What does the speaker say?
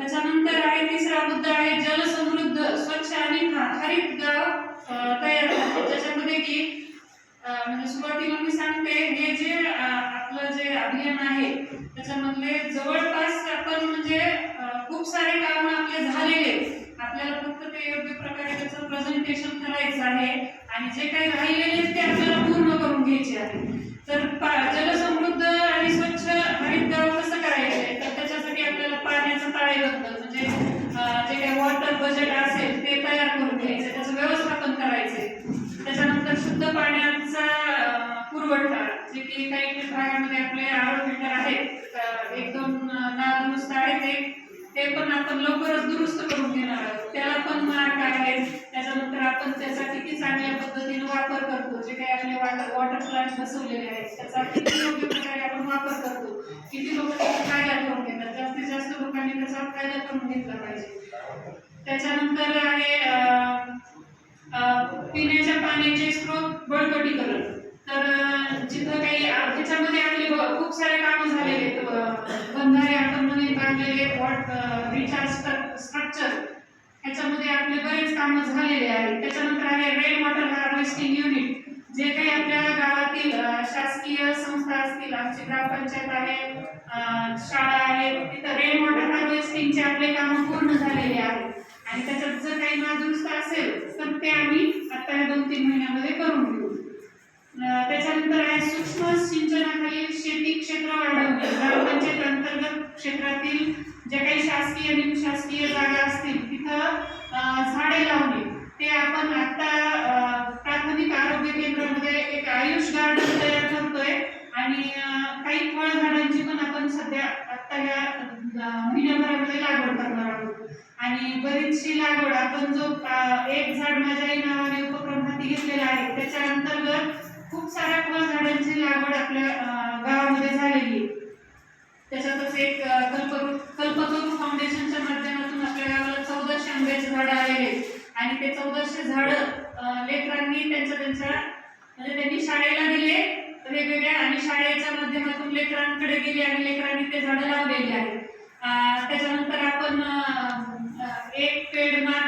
त्याच्यानंतर आहे तिसरा मुद्दा आहे जलसमृद्ध स्वच्छ आणि हरित गाव तयार करणे, ज्याच्यामध्ये की म्हणजे सुरुवातीला मी सांगते हे जे आपलं जे अभियान आहे त्याच्यामधले जवळपास आपण म्हणजे खूप सारे काम आपले झालेले, आपल्याला फक्त ते योग्य प्रकारे त्याचं प्रेझेंटेशन करायचं आहे आणि जे काही राहिलेले ते आपल्याला पूर्ण करून घ्यायचे आहे. तर जलसमृद्ध आणि स्वच्छ हरित गाव कसं करायचे, तर त्याच्यासाठी आपल्याला पाण्याचं ताळेबंद म्हणजे जे काही वॉटर बजेट असेल ते तयार करून घ्यायचं, त्याचं व्यवस्थापन करायचंय. त्याच्यानंतर शुद्ध पाण्याचा पुरवठा, जे की काही भागामध्ये आपले आरो फिल्टर आहेत, एक दोन दुरुस्त आहेत, ते पण आपण लवकरच दुरुस्त करून घेणार आहोत, त्याला पण मार्ग आहेत. त्याच्यानंतर आपण त्याचा किती चांगल्या पद्धतीने वापर करतो, जे काही आपले वॉटर प्लांट बसवलेले आहेत त्याचा किती योग्य प्रकारे आपण वापर करतो, किती लोक त्याचा फायदा करून घेतात, जास्तीत जास्त लोकांनी त्याचा फायदा करून घेतला पाहिजे. त्याच्यानंतर आहे पिण्याच्या पाण्याचे स्रोत बळकटीकरण. तर जिथं काही ह्याच्यामध्ये आपले खूप सारे कामं झालेले आहेत, बंधारे आपण नवीन बांधलेले, रिचार्ज स्ट्रक्चर, ह्याच्यामध्ये आपले बरेच कामं झालेले आहेत. त्याच्यानंतर आहे रेन वॉटर हार्वेस्टिंग युनिट, जे काही आपल्या गावातील शासकीय संस्था असतील, आमची ग्रामपंचायत आहे, शाळा आहे, तिथं रेन वॉटर हार्वेस्टिंगचे आपले कामं पूर्ण झालेले आहेत आणि त्याच्यात जर काही नादुरुस्त असेल तर ते आम्ही आता या 2-3 महिन्यामध्ये करून घेऊ. त्याच्यानंतर आहे सूक्ष्म सिंचनाखालील शेती क्षेत्र वाढवणे. ग्रामपंचायत अंतर्गत क्षेत्रातील ज्या काही शासकीय आणि निमशासकीय जागा असतील तिथं झाडे लावणे, ते आपण आता प्राथमिक आरोग्य केंद्रामध्ये एक आयुष गार्डन तयार करतोय आणि काही फळझाडांची पण आपण सध्या आता या महिन्याभरामध्ये लागवड करणार आहोत आणि बरीचशी लागवड आपण जो एक झाड माझ्या आई नावाने उपक्रम हाती घेतलेला आहे त्याच्या अंतर्गत खूप साऱ्या फळझाडांची लागवड आपल्या गावामध्ये झालेली. त्याच्यातच एक कल्पतरू फाउंडेशनच्या माध्यमातून आपल्या गावाला 1400 आंब्याची झाडं आलेली आणि ते 1400 झाडं लेकरांनी त्यांच्या म्हणजे त्यांनी शाळेला दिले वेगवेगळ्या आणि शाळेच्या माध्यमातून लेकरांकडे गेले आणि लेकरांनी ते झाडं लावलेली आहेत. त्याच्यानंतर आपण एक पेड मार्केट